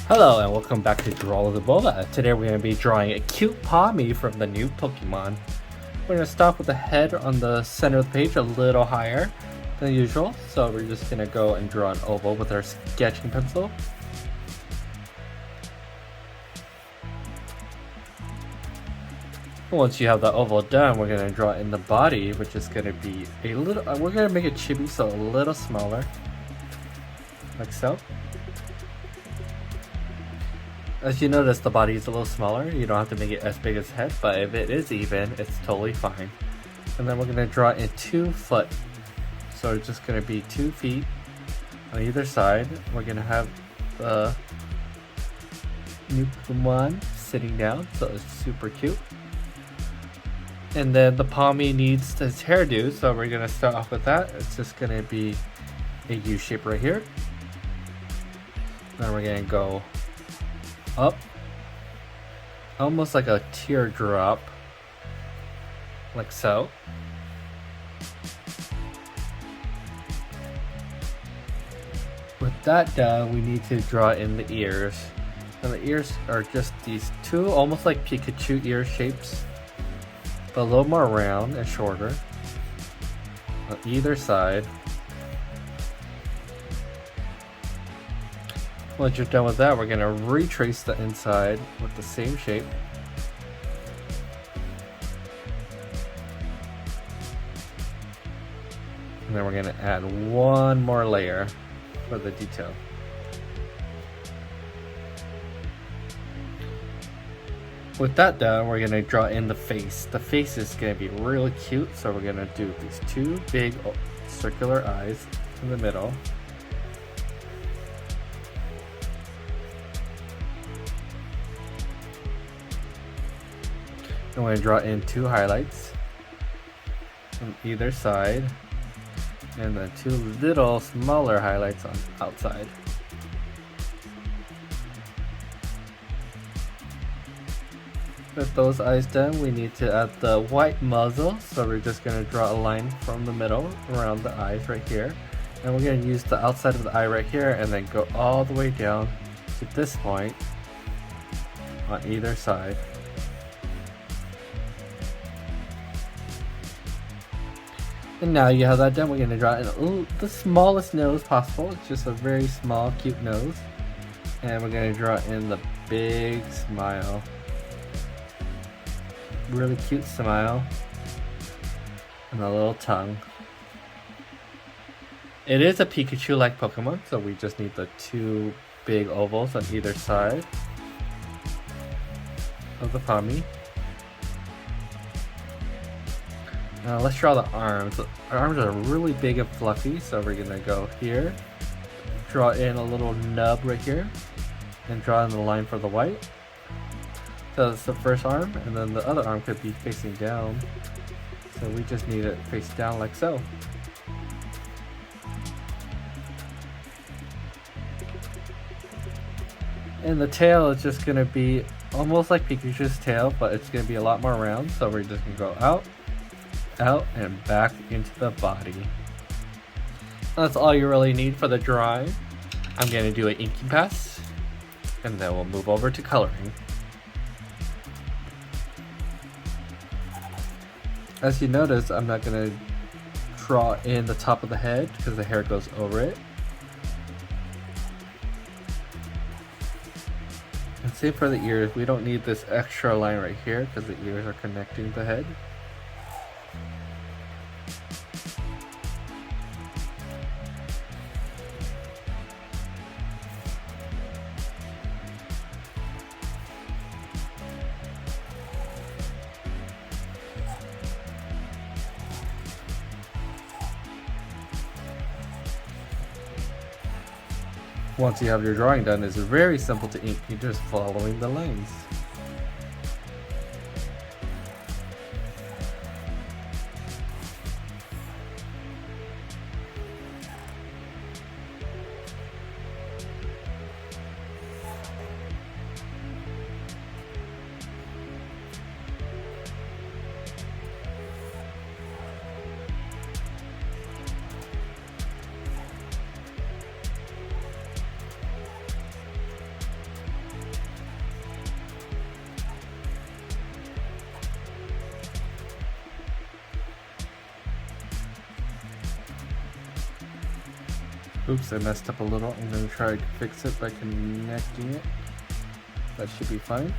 Hello and welcome back to Draw the Boba. Today we're going to be drawing a cute Pawmi from the new Pokemon. We're going to start with the head on the center of the page a little higher than usual. So we're just going to go and draw an oval with our sketching pencil. Once you have the oval done, we're going to draw in the body, which is going to be a little, we're going to make it chibi, so a little smaller, like so. As you notice, the body is a little smaller. You don't have to make it as big as head, but if it is even, it's totally fine. And then we're going to draw in 2 foot. So it's just going to be 2 feet on either side. We're going to have the new Pokemon sitting down, so it's super cute. And then the Pawmi needs his hairdo, so we're going to start off with that. It's just going to be a U shape right here. Then we're going to go up, almost like a teardrop, like so. With that done, we need to draw in the ears. And the ears are just these 2 almost like Pikachu ear shapes, but a little more round and shorter on either side. Once you're done with that, we're going to retrace the inside with the same shape. And then we're going to add 1 more layer for the detail. With that done, we're going to draw in the face. The face is going to be really cute, so we're going to do these 2 big circular eyes in the middle. I'm going to draw in 2 highlights on either side, and then 2 little smaller highlights on outside. With those eyes done, we need to add the white muzzle, so we're just going to draw a line from the middle around the eyes right here, and we're going to use the outside of the eye right here and then go all the way down to this point on either side. And now you have that done, we're going to draw in the smallest nose possible. It's just a very small, cute nose. And we're going to draw in the big smile. Really cute smile. And a little tongue. It is a Pikachu-like Pokemon, so we just need the 2 big ovals on either side of the Pawmi. Let's draw the arms. Our arms are really big and fluffy, so we're gonna go here, draw in a little nub right here, and draw in the line for the white. So that's the first arm, and then the other arm could be facing down. So we just need it face down like so. And the tail is just gonna be almost like Pikachu's tail, but it's gonna be a lot more round, so we're just gonna go out, and back into the body. That's all you really need for the drawing. I'm going to do an inking pass, and then we'll move over to coloring. As you notice, I'm not going to draw in the top of the head because the hair goes over it. And same for the ears. We don't need this extra line right here because the ears are connecting the head. Once you have your drawing done, it's very simple to ink. You're just following the lines. Oops, I messed up a little. I'm going to try to fix it by connecting it. That should be fine.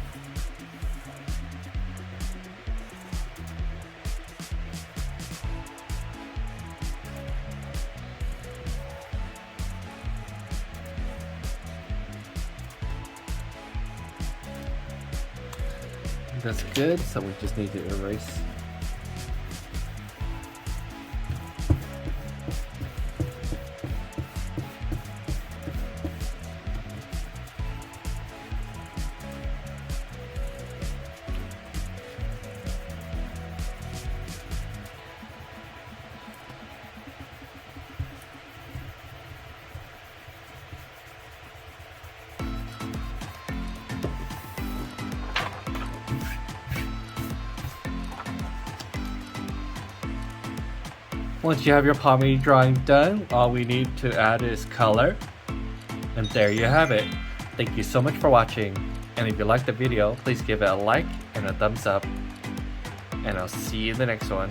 That's good, so we just need to erase. Once you have your Pawmi drawing done, all we need to add is color. And there you have it. Thank you so much for watching. And if you liked the video, please give it a like and a thumbs up. And I'll see you in the next one.